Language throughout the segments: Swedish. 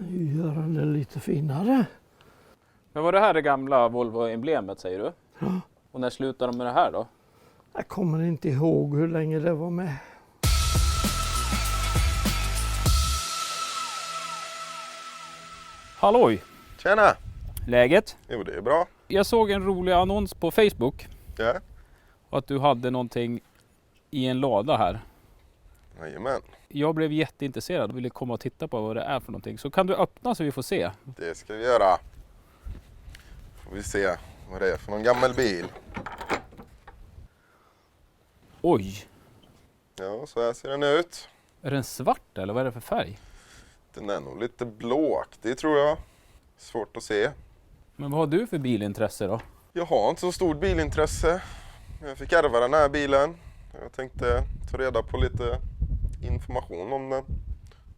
Göra det lite finare. Men var det här det gamla Volvo-emblemet säger du? Ja. Och när slutar de med det här då? Jag kommer inte ihåg hur länge det var med. Halloj! Tjena! Läget? Jo, det är bra. Jag såg en rolig annons på Facebook. Ja. Och att du hade någonting i en lada här. Jajamän. Jag blev jätteintresserad och ville komma och titta på vad det är för någonting. Så kan du öppna så vi får se? Det ska vi göra. Får vi se vad det är för någon gammal bil. Oj! Ja, så här ser den ut. Är den svart eller vad är det för färg? Den är nog lite blåaktig tror jag. Svårt att se. Men vad har du för bilintresse då? Jag har inte så stort bilintresse. Jag fick ärva den här bilen. Jag tänkte ta reda på lite information om den.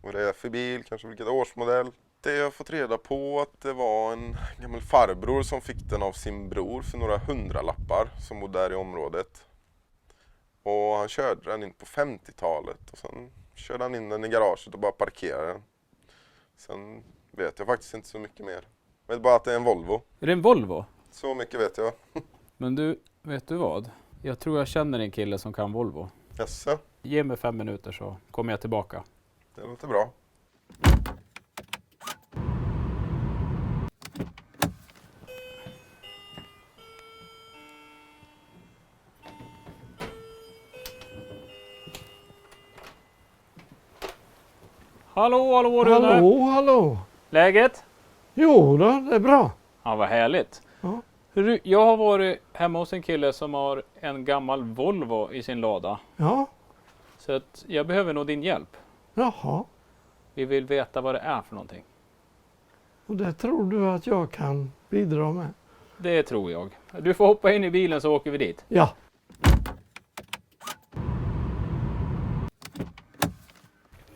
Vad det är för bil, kanske vilket årsmodell. Det jag har fått reda på att det var en gammal farbror som fick den av sin bror för några 100-lappar som bodde där i området. Och han körde den in på 50-talet och sen körde han in den i garaget och bara parkerade den. Sen vet jag faktiskt inte så mycket mer. Jag vet bara att det är en Volvo. Är det en Volvo? Så mycket vet jag. Men du, vet du vad? Jag tror jag känner en kille som kan Volvo. Jaså, Ge mig 5 minuter så kommer jag tillbaka. det låter bra. Hallå Rune! Hallå! Läget? Jo då, det är bra. Ja, vad härligt. Ja. Hörru, jag har varit hemma hos en kille som har en gammal Volvo i sin lada. Ja, Så att jag behöver nog din hjälp. jaha. Vi vill veta vad det är för någonting. Och det tror du att jag kan bidra med? Det tror jag. Du får hoppa in i bilen så åker vi dit. Ja.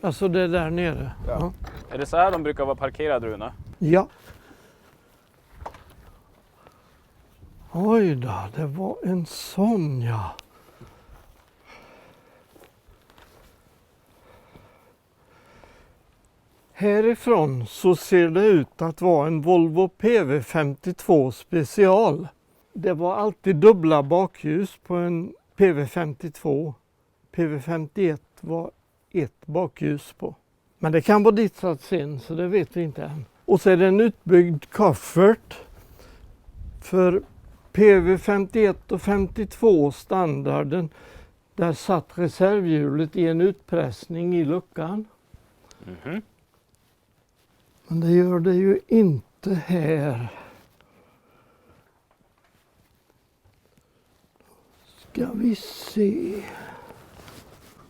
Alltså det är där nere? Ja. Är det så här de brukar vara parkerade, Rune? Ja. Oj då, det var en sån ja. Härifrån så ser det ut att vara en Volvo PV52 special. Det var alltid dubbla bakljus på en PV52. PV51 var ett bakljus på. Men det kan vara ditsatt sen så det vet vi inte än. Och så är det en utbyggd koffert. För PV51 och 52 standarden, där satt reservhjulet i en utpressning i luckan. Mhm. Men det gör det ju inte här. Ska vi se.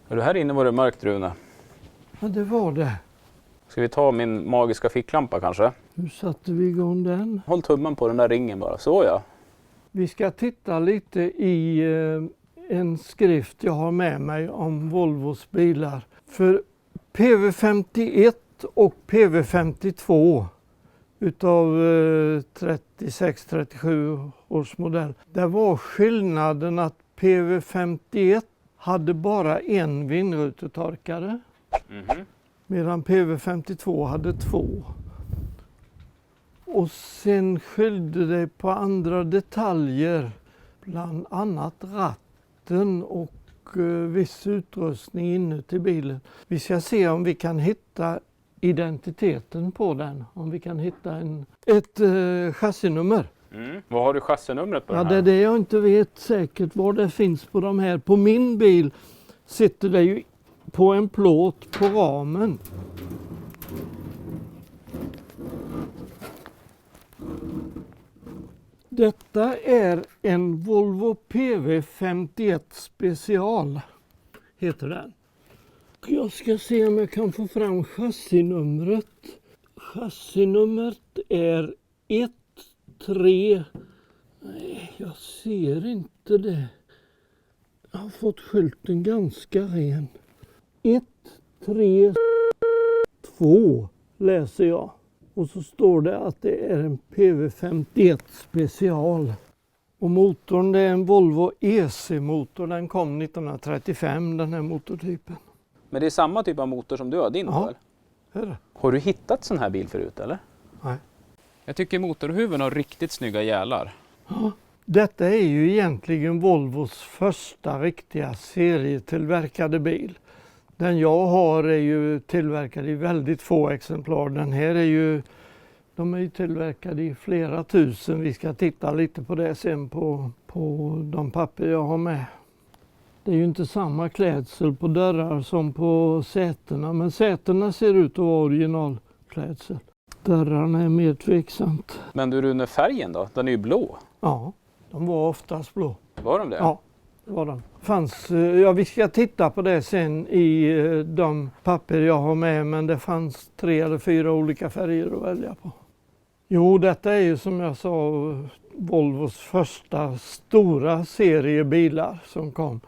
Är du här inne var det mörkt, Rune? Ja, det var det. Ska vi ta min magiska ficklampa kanske? Hur satte vi igång den? Håll tummen på den där ringen bara. Så ja. Vi ska titta lite i en skrift jag har med mig om Volvos bilar. För PV51 och PV52 utav 36-37 års modell. Där var skillnaden att PV51 hade bara en vindrutetorkare. Mhm. Medan PV52 hade 2. Och sen skilde det på andra detaljer. Bland annat ratten och viss utrustning inuti bilen. Vi ska se om vi kan hitta identiteten på den. Om vi kan hitta ett chassinummer. Mm. Vad har du chassinumret på Ja, den det här? är det jag inte vet säkert var det finns på de här. På min bil sitter det ju på en plåt på ramen. Detta är en Volvo PV51 special, heter den. Jag ska se om jag kan få fram chassinumret. Chassinumret är 13... Nej, jag ser inte det. Jag har fått skylten ganska ren. 132 läser jag. Och så står det att det är en PV51 special. Och motorn det är en Volvo EC-motor. Den kom 1935, den här motortypen. Men det är samma typ av motor som du har din Ja. eller? Är det? Har du hittat sån här bil förut eller? Nej. Jag tycker motorhuven har riktigt snygga gälar. Ja. Detta är ju egentligen Volvos första riktiga serietillverkade bil. Den jag har är ju tillverkad i väldigt få exemplar. Den här är ju, de är ju tillverkade i flera tusen. Vi ska titta lite på det sen på de papper jag har med. Det är ju inte samma klädsel på dörrar som på sätena, men sätena ser ut att vara originalklädsel. Dörrarna är mer tveksamt. Men du Rune, färgen då? Den är ju blå. Ja, de var oftast blå. Var de det? Ja, det var de. Ja, vi ska titta på det sen i de papper jag har med, men det fanns 3 eller 4 olika färger att välja på. Jo, detta är ju som jag sa Volvos första stora serie bilar som kom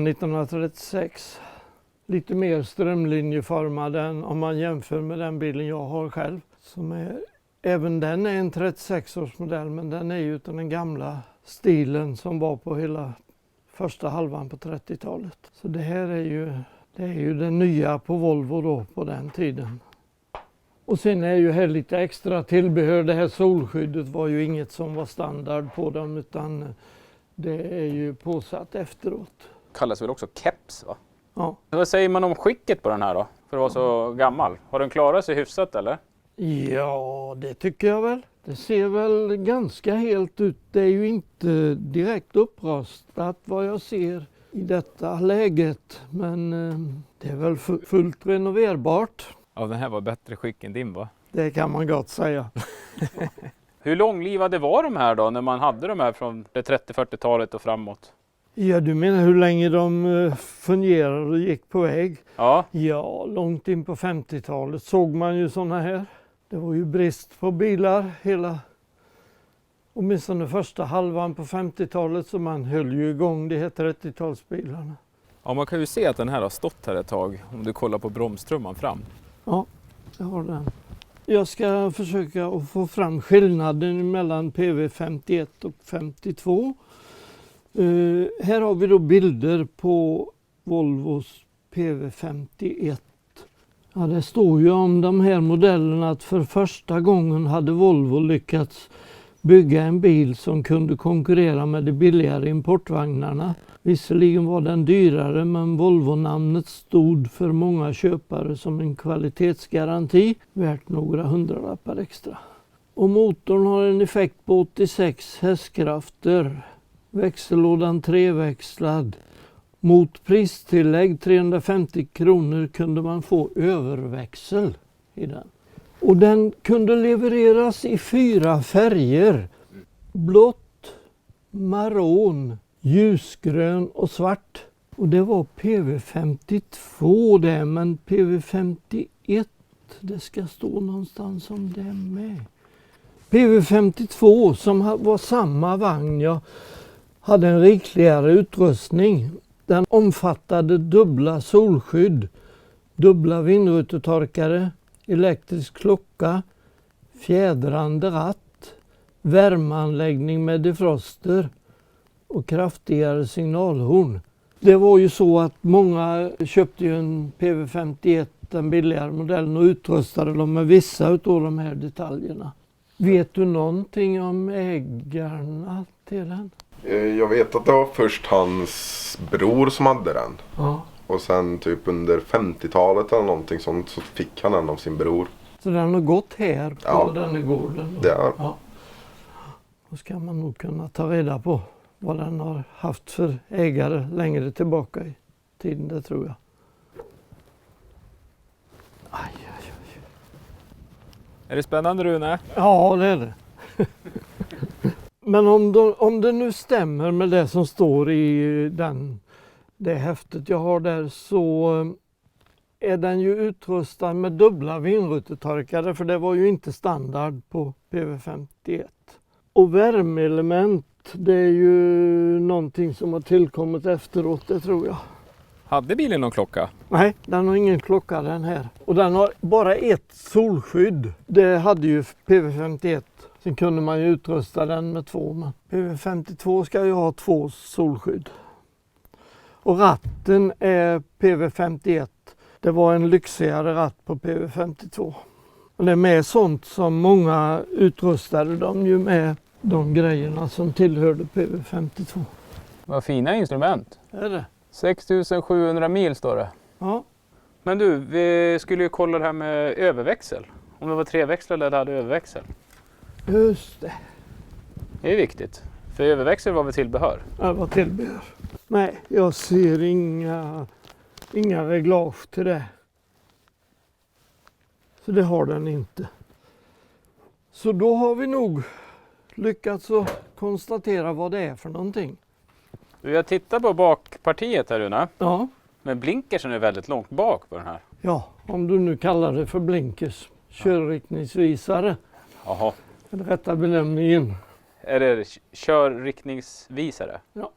1936. Lite mer strömlinjeformad än om man jämför med den bilen jag har själv. Även den är en 36-årsmodell, men den är ju utan den gamla stilen som var på hela första halvan på 30-talet. Så det här är ju det nya på Volvo då på den tiden. Och sen är ju här lite extra tillbehör. Det här solskyddet var ju inget som var standard på dem, utan det är ju påsatt efteråt. Kallas väl också keps va? Ja. Vad säger man om skicket på den här då? För att vara så gammal. Har den klarat sig hyfsat eller? Ja, det tycker jag väl. Det ser väl ganska helt ut. Det är ju inte direkt upprostat vad jag ser i detta läget. Men det är väl fullt renoverbart. Ja, den här var bättre skick än din va? Det kan man gott säga. Hur långlivade var de här då när man hade de här från det 30-40-talet och framåt? Ja, du menar hur länge de fungerade och gick på väg? Ja. Ja, långt in på 50-talet såg man ju sådana här. Det var ju brist på bilar åtminstone första halvan på 50-talet, så man höll ju igång de här 30-talsbilarna. Ja, man kan ju se att den här har stått här ett tag om du kollar på bromstrumman fram. Ja, jag har den. Jag ska försöka att få fram skillnaden mellan PV51 och 52. Här har vi då bilder på Volvos PV51. Ja, det står ju om de här modellerna att för första gången hade Volvo lyckats bygga en bil som kunde konkurrera med de billigare importvagnarna. Visserligen var den dyrare, men Volvo-namnet stod för många köpare som en kvalitetsgaranti värt några hundralappar extra. Och motorn har en effekt på 86 hästkrafter. Växellådan treväxlad. Mot pristillägg 350 kronor kunde man få överväxel i den. Och den kunde levereras i 4 färger. Blått, maron, ljusgrön och svart. Och det var PV52 det, men PV51, det ska stå någonstans om det med. PV52 som var samma vagn, jag hade en rikligare utrustning. Den omfattade dubbla solskydd, dubbla vindrutetorkare, elektrisk klocka, fjädrande ratt, värmeanläggning med defroster och kraftigare signalhorn. Det var ju så att många köpte ju en PV51, den billigare modellen, och utrustade dem med vissa av de här detaljerna. Vet du någonting om ägarna till den? Jag vet att det var först hans bror som hade den. Ja. Och sen typ under 50-talet eller någonting sånt så fick han den av sin bror. Så den har gått här på den här gården? Det är. Ja. Då ska man nog kunna ta reda på vad den har haft för ägare längre tillbaka i tiden, det tror jag. Aj, aj, aj. Är det spännande Rune? Ja, det är det. Men om det nu stämmer med det som står i det häftet jag har där, så är den ju utrustad med dubbla vindrutetorkare, för det var ju inte standard på PV51. Och värmeelement, det är ju någonting som har tillkommit efteråt, det tror jag. Hade bilen någon klocka? Nej, den har ingen klocka den här. Och den har bara ett solskydd. Det hade ju PV51. Sen kunde man ju utrusta den med 2. Men PV52 ska ju ha 2 solskydd. Och ratten är PV51. Det var en lyxigare ratt på PV52. Och det är med sånt som många utrustade dem ju med de grejerna som tillhörde PV52. Vad fina instrument. Är det? 6700 mil står det. Ja. Men du, vi skulle ju kolla det här med överväxel. Om det var treväxel eller det hade överväxel. Just det. Det är viktigt. För överväxel var väl tillbehör. Det var tillbehör. Nej, jag ser inga reglage till det. Så det har den inte. Så då har vi nog lyckats att konstatera vad det är för någonting. Du, jag tittar på bakpartiet här Rune. Ja. Men blinkersen är väldigt långt bak på den här. Ja, om du nu kallar det för blinkers. Körriktningsvisare. Jaha. Den rätta benämningen. Är det körriktningsvisare? Ja.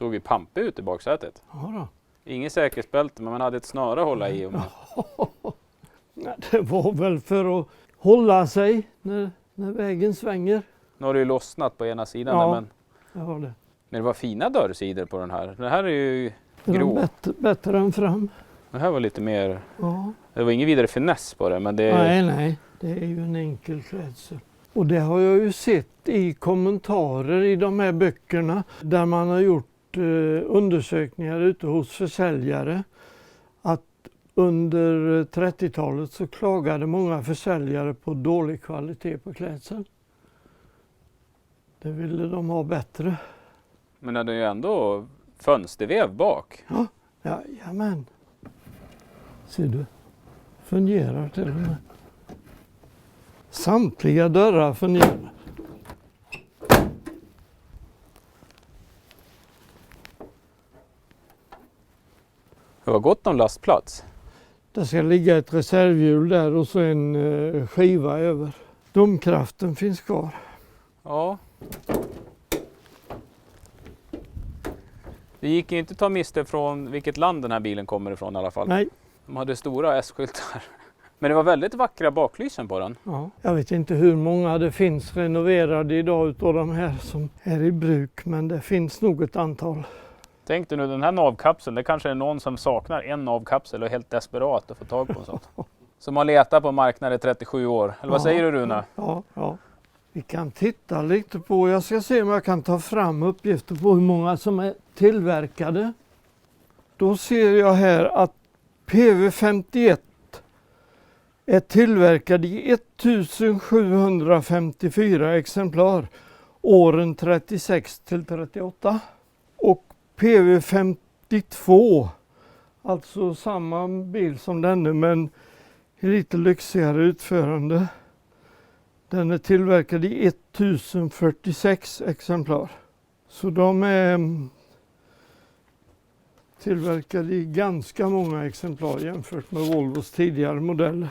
Såg vi pampe ut i baksätet. Ja då. Ingen säkerhetsbälte men man hade ett snöre att hålla i. Och Nej, det var väl för att hålla sig när vägen svänger. nu har det ju lossnat på ena sidan. Ja. Där, men Det var det. det var fina dörrsidor på den här. Den här är ju Det var grå. bättre än fram. Den här var lite mer... Ja. Det var ingen vidare finess på det men det... Nej. Det är ju en enkel klädsel. Och det har jag ju sett i kommentarer i de här böckerna där man har gjort undersökningar ute hos försäljare att under 30-talet så klagade många försäljare på dålig kvalitet på klädsel. Det ville de ha bättre. Men den är ju ändå fönstervev bak. Ja, jajamän. Ser du? Fungerar till och med. Samtliga dörrar fungerar. Det var gott om lastplats. Det ska ligga ett reservhjul där och så en skiva över. Domkraften finns kvar. Ja. Det gick ju inte att ta miste från vilket land den här bilen kommer ifrån i alla fall. Nej. De hade stora S-skyltar. Men det var väldigt vackra baklysen på den. Ja. Jag vet inte hur många det finns renoverade idag utav de här som är i bruk, men det finns nog ett antal. Tänk dig nu den här navkapseln, det kanske är någon som saknar en navkapsel och är helt desperat att få tag på en sån. Som har letat på marknaden i 37 år. Eller vad säger du Rune? Ja. Vi kan titta lite på, jag ska se om jag kan ta fram uppgifter på hur många som är tillverkade. Då ser jag här att PV51 är tillverkad i 1754 exemplar åren 36 till 38. Och PV52, alltså samma bil som denna men i lite lyxigare utförande. Den är tillverkad i 1046 exemplar. Så de är tillverkade i ganska många exemplar jämfört med Volvos tidigare modeller.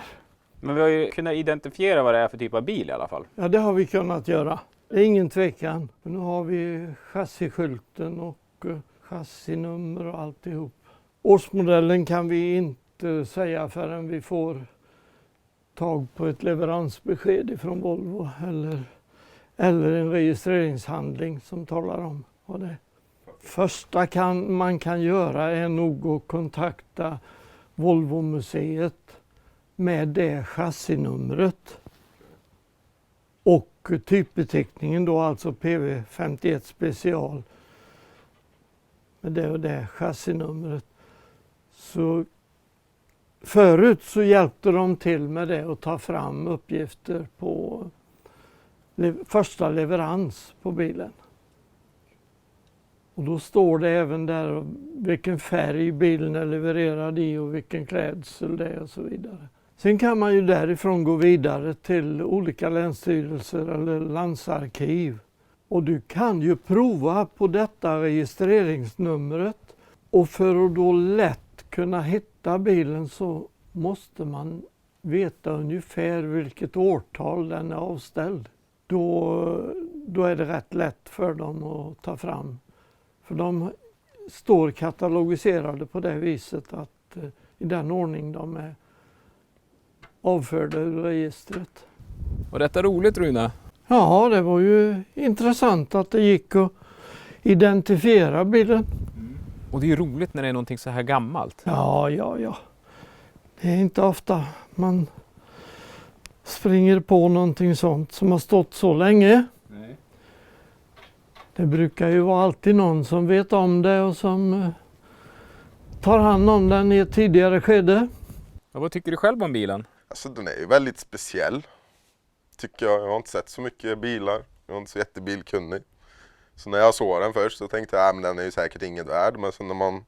Men vi har ju kunnat identifiera vad det är för typ av bil i alla fall. Ja, det har vi kunnat göra. Det är ingen tvekan. Nu har vi chassiskylten och chassinummer och alltihop. Årsmodellen kan vi inte säga förrän vi får tag på ett leveransbesked ifrån Volvo eller en registreringshandling som talar om vad det är. Första man kan göra är nog att kontakta Volvo-museet med det chassinumret och typbeteckningen då, alltså PV51 special med det och det chassinumret. Så förut så hjälpte de till med det och ta fram uppgifter på första leverans på bilen. Och då står det även där vilken färg bilen är levererad i och vilken klädsel det är och så vidare. Sen kan man ju därifrån gå vidare till olika länsstyrelser eller landsarkiv. Och du kan ju prova på detta registreringsnumret. Och för att då lätt kunna hitta bilen så måste man veta ungefär vilket årtal den är avställd. Då är det rätt lätt för dem att ta fram. För de står katalogiserade på det viset att i den ordning de är avförda ur registret. Var detta roligt Rune? Ja, det var ju intressant att det gick att identifiera bilen. Och det är ju roligt när det är någonting så här gammalt. Ja. Det är inte ofta man springer på någonting sånt som har stått så länge. Nej. Det brukar ju vara alltid någon som vet om det och som tar hand om den i ett tidigare skede. Ja, vad tycker du själv om bilen? Alltså den är ju väldigt speciell. Tycker jag. Jag har inte sett så mycket bilar. Jag är inte så jättebilkunnig. Så när jag såg den först så tänkte jag att den är ju säkert inget värd. Men sen när man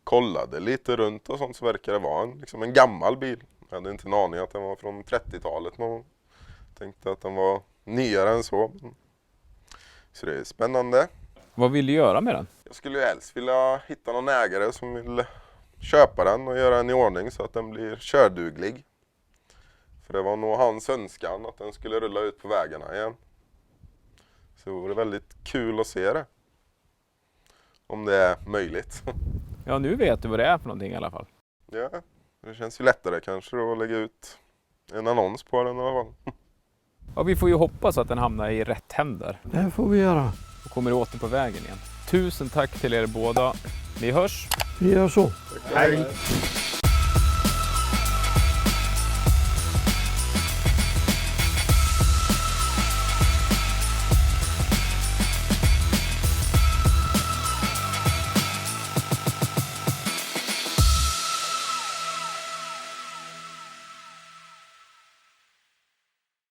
kollade lite runt och sånt så verkar det vara en gammal bil. Jag hade inte en aning att den var från 30-talet. Man tänkte att den var nyare än så. Så det är spännande. Vad vill du göra med den? Jag skulle ju helst vilja hitta någon ägare som vill köpa den och göra den i ordning så att den blir körduglig. För det var nog hans önskan att den skulle rulla ut på vägarna igen. Så det vore väldigt kul att se det. Om det är möjligt. Ja, nu vet du vad det är för någonting i alla fall. Ja, det känns ju lättare kanske då att lägga ut en annons på den i alla fall. Ja, vi får ju hoppas att den hamnar i rätt händer Det får vi göra. och kommer åter på vägen igen. Tusen tack till er båda. Vi hörs! Vi gör så. Hej!